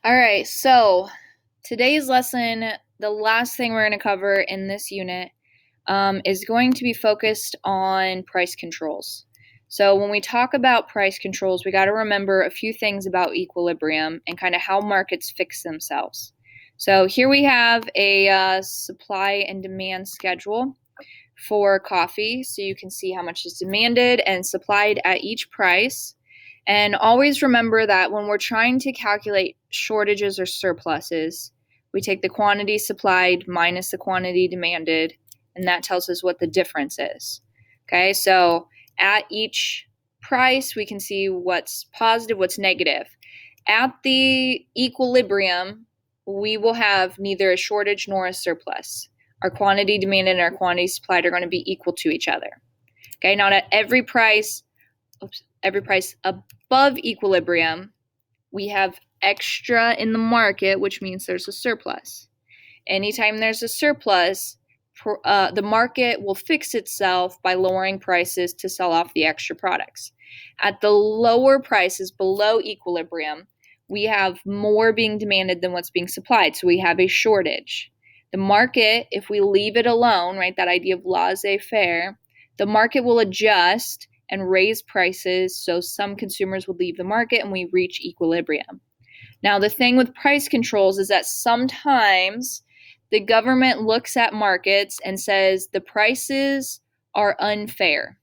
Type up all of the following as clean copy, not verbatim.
All right, so today's lesson, the last thing we're going to cover in this unit, is going to be focused on price controls. So, when we talk about price controls, we got to remember a few things about equilibrium and kind of how markets fix themselves. So, here we have a supply and demand schedule for coffee, so you can see how much is demanded and supplied at each price. And always remember that when we're trying to calculate shortages or surpluses, we take the quantity supplied minus the quantity demanded, and that tells us what the difference is. Okay, so at each price, we can see what's positive, what's negative. At the equilibrium, we will have neither a shortage nor a surplus. Our quantity demanded and our quantity supplied are going to be equal to each other. Okay, not at every price above equilibrium, we have extra in the market, which means there's a surplus. Anytime there's a surplus, the market will fix itself by lowering prices to sell off the extra products. At the lower prices below equilibrium, we have more being demanded than what's being supplied, so we have a shortage. The market, if we leave it alone, right, that idea of laissez-faire, the market will adjust and raise prices, so some consumers will leave the market and we reach equilibrium. Now, the thing with price controls is that sometimes the government looks at markets and says the prices are unfair.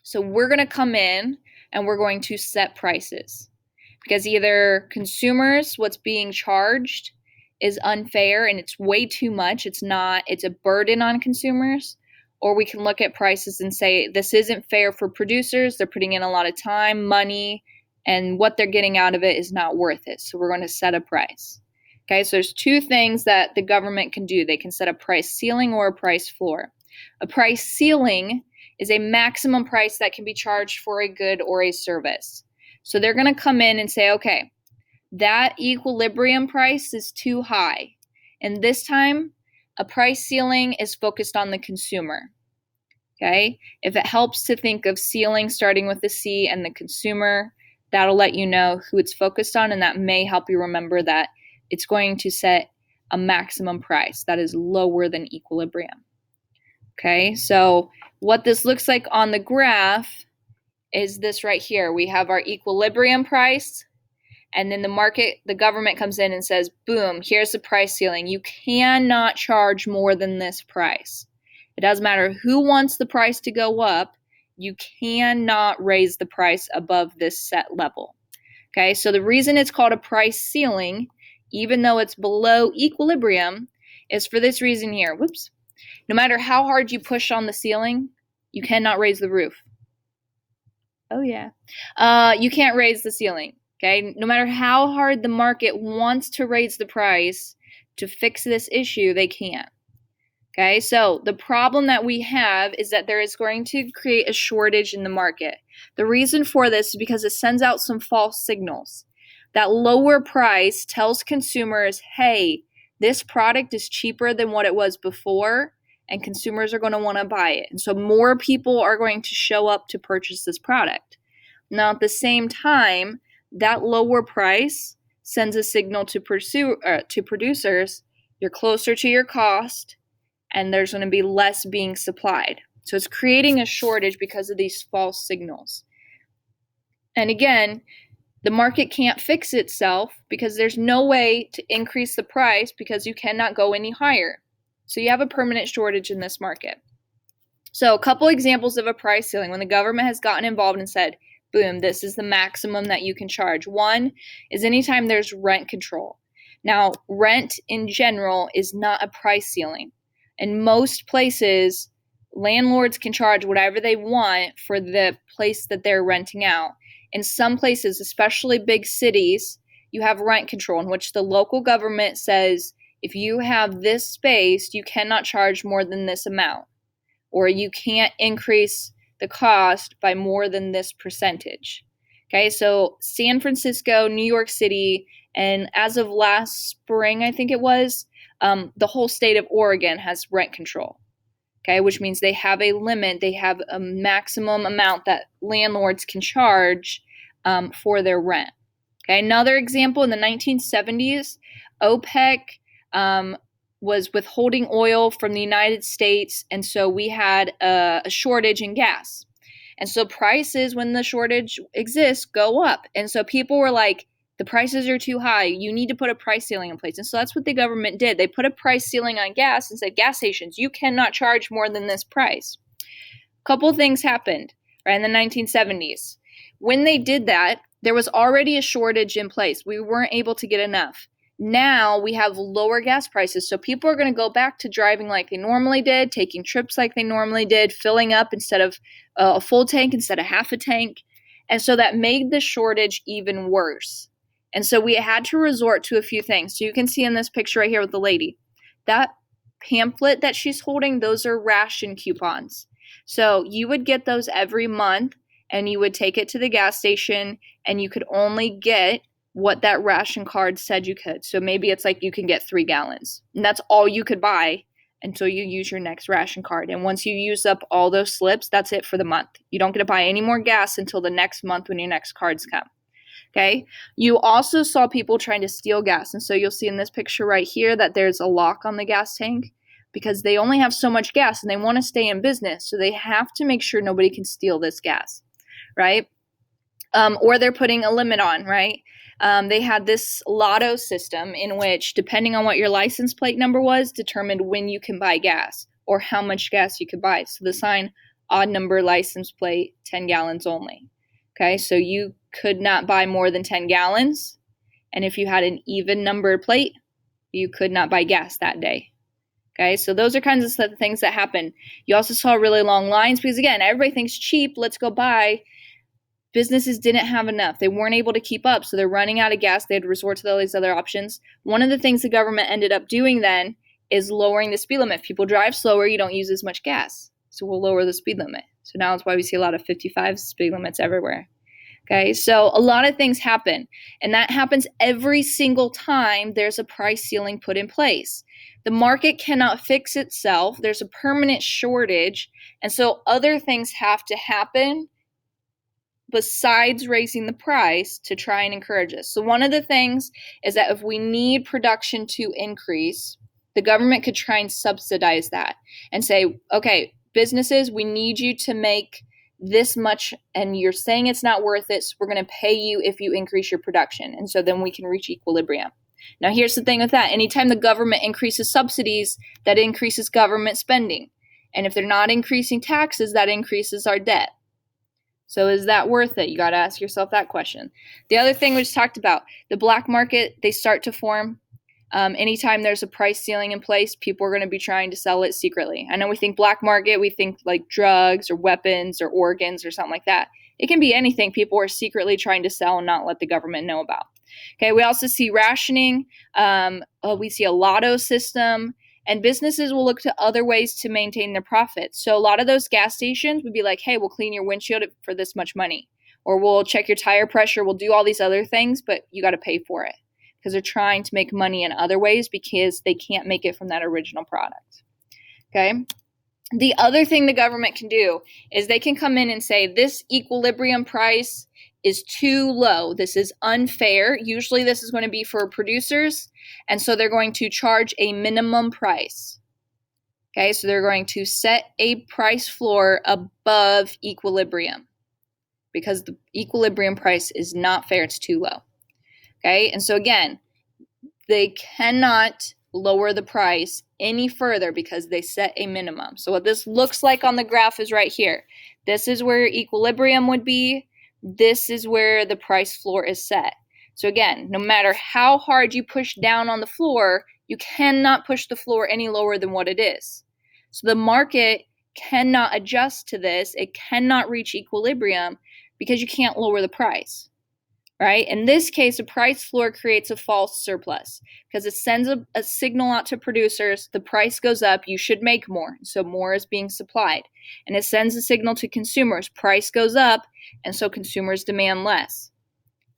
So we're going to come in and we're going to set prices because either consumers, what's being charged is unfair and it's way too much. It's a burden on consumers. Or we can look at prices and say, this isn't fair for producers. They're putting in a lot of time, money, and what they're getting out of it is not worth it. So we're going to set a price. Okay, so there's two things that the government can do. They can set a price ceiling or a price floor. A price ceiling is a maximum price that can be charged for a good or a service. So they're going to come in and say, okay, that equilibrium price is too high. And this time, a price ceiling is focused on the consumer. Okay, if it helps to think of ceiling starting with the C and the consumer, that'll let you know who it's focused on, and that may help you remember that it's going to set a maximum price that is lower than equilibrium. Okay, so what this looks like on the graph is this right here. We have our equilibrium price, and then the government comes in and says, boom, here's the price ceiling. You cannot charge more than this price. It doesn't matter who wants the price to go up, you cannot raise the price above this set level. Okay, so the reason it's called a price ceiling, even though it's below equilibrium, is for this reason here. Whoops. No matter how hard you push on the ceiling, you cannot raise the roof. Oh, yeah. You can't raise the ceiling. Okay, no matter how hard the market wants to raise the price to fix this issue, they can't. Okay, so the problem that we have is that there is going to create a shortage in the market. The reason for this is because it sends out some false signals. That lower price tells consumers, hey, this product is cheaper than what it was before, and consumers are going to want to buy it. And so more people are going to show up to purchase this product. Now, at the same time, that lower price sends a signal to producers, you're closer to your cost, and there's going to be less being supplied. So it's creating a shortage because of these false signals. And again, the market can't fix itself because there's no way to increase the price because you cannot go any higher. So you have a permanent shortage in this market. So a couple examples of a price ceiling when the government has gotten involved and said, boom, this is the maximum that you can charge. One is anytime there's rent control. Now, rent in general is not a price ceiling. In most places, landlords can charge whatever they want for the place that they're renting out. In some places, especially big cities, you have rent control in which the local government says, if you have this space, you cannot charge more than this amount, or you can't increase the cost by more than this percentage. Okay, so San Francisco, New York City, and as of last spring, I think it was, the whole state of Oregon has rent control. Okay, which means they have a limit, they have a maximum amount that landlords can charge for their rent. Okay, another example, in the 1970s, OPEC was withholding oil from the United States, and so we had a shortage in gas. And so prices, when the shortage exists, go up. And so people were like, the prices are too high. You need to put a price ceiling in place. And so that's what the government did. They put a price ceiling on gas and said, gas stations, you cannot charge more than this price. A couple things happened right in the 1970s. When they did that, there was already a shortage in place. We weren't able to get enough. Now we have lower gas prices, so people are going to go back to driving like they normally did, taking trips like they normally did, filling up instead of a full tank instead of half a tank. And so that made the shortage even worse. And so we had to resort to a few things. So you can see in this picture right here with the lady, that pamphlet that she's holding, those are ration coupons. So you would get those every month, and you would take it to the gas station, and you could only get what that ration card said you could. So maybe it's like you can get 3 gallons, and that's all you could buy until you use your next ration card. And once you use up all those slips, that's it for the month. You don't get to buy any more gas until the next month when your next cards come. Okay. You also saw people trying to steal gas. And so you'll see in this picture right here that there's a lock on the gas tank because they only have so much gas and they want to stay in business. So they have to make sure nobody can steal this gas, right? Or they're putting a limit on, right? They had this lotto system in which, depending on what your license plate number was, determined when you can buy gas or how much gas you could buy. So the sign, odd number license plate, 10 gallons only. Okay, so you could not buy more than 10 gallons. And if you had an even numbered plate, you could not buy gas that day. Okay, so those are kinds of things that happen. You also saw really long lines because, again, everybody thinks cheap, let's go buy. Businesses didn't have enough. They weren't able to keep up, so they're running out of gas. They had to resort to all these other options. One of the things the government ended up doing then is lowering the speed limit. If people drive slower, you don't use as much gas. So we'll lower the speed limit. So now that's why we see a lot of 55 speed limits everywhere. Okay, so a lot of things happen, and that happens every single time there's a price ceiling put in place. The market cannot fix itself. There's a permanent shortage, and so other things have to happen besides raising the price to try and encourage us. So one of the things is that if we need production to increase, the government could try and subsidize that and say, okay, businesses, we need you to make this much, and you're saying it's not worth it, so we're going to pay you if you increase your production. And so then we can reach equilibrium. Now, here's the thing with that. Anytime the government increases subsidies, that increases government spending. And if they're not increasing taxes, that increases our debt. So is that worth it? You got to ask yourself that question. The other thing we just talked about, the black market, they start to form. Anytime there's a price ceiling in place, people are going to be trying to sell it secretly. I know we think black market, we think like drugs or weapons or organs or something like that. It can be anything people are secretly trying to sell and not let the government know about. Okay, we also see rationing. We see a lotto system. And businesses will look to other ways to maintain their profits. So a lot of those gas stations would be like, hey, we'll clean your windshield for this much money. Or we'll check your tire pressure. We'll do all these other things, but you got to pay for it. Because they're trying to make money in other ways because they can't make it from that original product. Okay? The other thing the government can do is they can come in and say, this equilibrium price is too low. This is unfair. Usually this is going to be for producers, and so they're going to charge a minimum price. Okay, so they're going to set a price floor above equilibrium because the equilibrium price is not fair. It's too low. Okay, and so again, they cannot lower the price any further because they set a minimum. So what this looks like on the graph is right here. This is where equilibrium would be. This is where the price floor is set. So again, no matter how hard you push down on the floor, you cannot push the floor any lower than what it is. So the market cannot adjust to this. It cannot reach equilibrium because you can't lower the price, right? In this case, a price floor creates a false surplus because it sends a signal out to producers. The price goes up. You should make more. So more is being supplied. And it sends a signal to consumers. Price goes up. And so consumers demand less,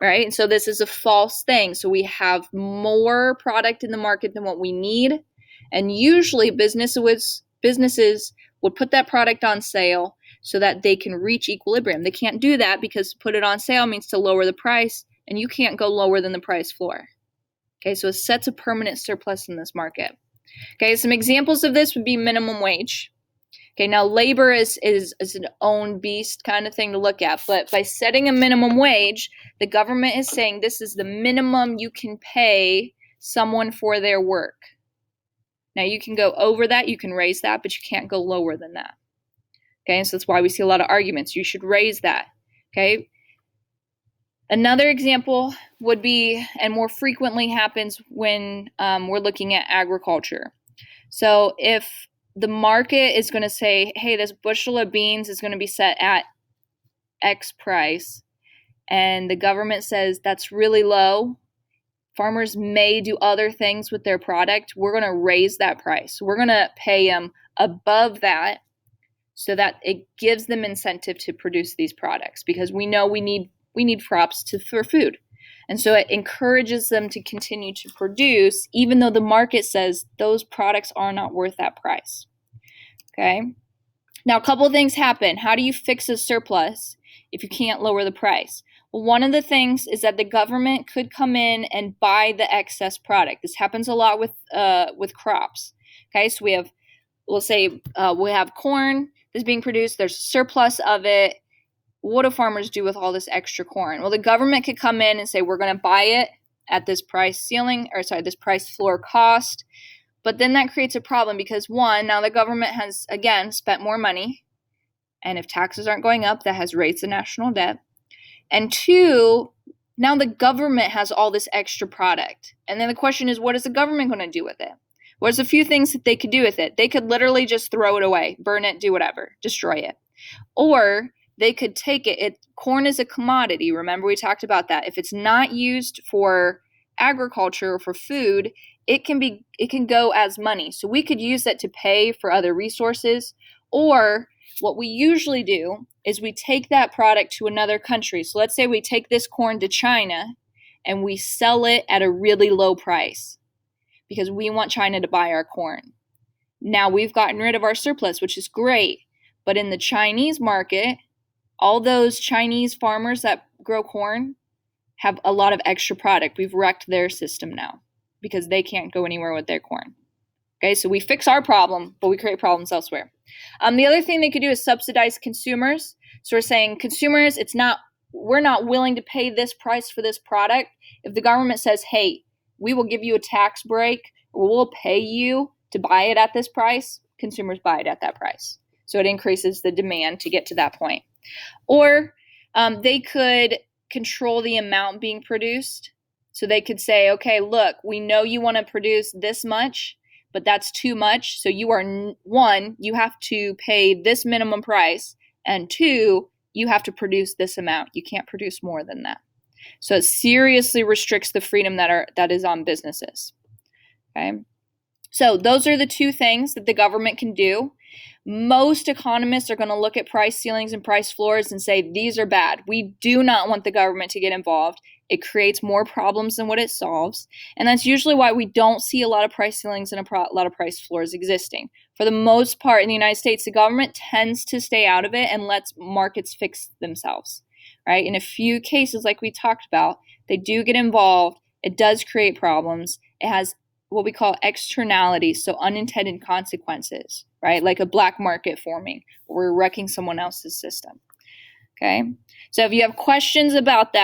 right? And so this is a false thing. So we have more product in the market than what we need. And usually businesses would put that product on sale so that they can reach equilibrium. They can't do that because to put it on sale means to lower the price and you can't go lower than the price floor. Okay, so it sets a permanent surplus in this market. Okay, some examples of this would be minimum wage. Okay, now labor is an own beast kind of thing to look at, but by setting a minimum wage, the government is saying this is the minimum you can pay someone for their work. Now you can go over that, you can raise that, but you can't go lower than that. Okay, so that's why we see a lot of arguments. You should raise that. Okay. Another example would be, and more frequently happens when we're looking at agriculture. So if the market is going to say, hey, this bushel of beans is going to be set at X price, and the government says that's really low, farmers may do other things with their product, we're going to raise that price. We're going to pay them above that so that it gives them incentive to produce these products, because we know we need crops for food. And so it encourages them to continue to produce, even though the market says those products are not worth that price. Okay. Now, a couple of things happen. How do you fix a surplus if you can't lower the price? Well, one of the things is that the government could come in and buy the excess product. This happens a lot with crops. Okay, so we have corn that's being produced. There's a surplus of it. What do farmers do with all this extra corn? Well, the government could come in and say, we're going to buy it at this price floor cost. But then that creates a problem because, one, now the government has, again, spent more money. And if taxes aren't going up, that has raised the national debt. And two, now the government has all this extra product. And then the question is, what is the government going to do with it? Well, there's a few things that they could do with it. They could literally just throw it away, burn it, do whatever, destroy it. Or they could take it. Corn is a commodity. Remember, we talked about that. If it's not used for agriculture or for food, it can go as money. So we could use that to pay for other resources. Or what we usually do is we take that product to another country. So let's say we take this corn to China and we sell it at a really low price because we want China to buy our corn. Now we've gotten rid of our surplus, which is great. But in the Chinese market, all those Chinese farmers that grow corn have a lot of extra product. We've wrecked their system now because they can't go anywhere with their corn. Okay, so we fix our problem, but we create problems elsewhere. The other thing they could do is subsidize consumers. So we're saying consumers, we're not willing to pay this price for this product. If the government says, hey, we will give you a tax break, or we'll pay you to buy it at this price, consumers buy it at that price. So it increases the demand to get to that point. Or they could control the amount being produced. So they could say, okay, look, we know you want to produce this much, but that's too much. So you are, one, you have to pay this minimum price, and two, you have to produce this amount. You can't produce more than that. So it seriously restricts the freedom that is on businesses. Okay. So those are the two things that the government can do. Most economists are going to look at price ceilings and price floors and say these are bad. We do not want the government to get involved. It creates more problems than what it solves. And that's usually why we don't see a lot of price ceilings and a lot of price floors existing. For the most part in the United States, the government tends to stay out of it and lets markets fix themselves. Right? In a few cases, like we talked about, they do get involved. It does create problems. It has what we call externalities, so unintended consequences, right? Like a black market forming, where we're wrecking someone else's system. Okay? So if you have questions about that,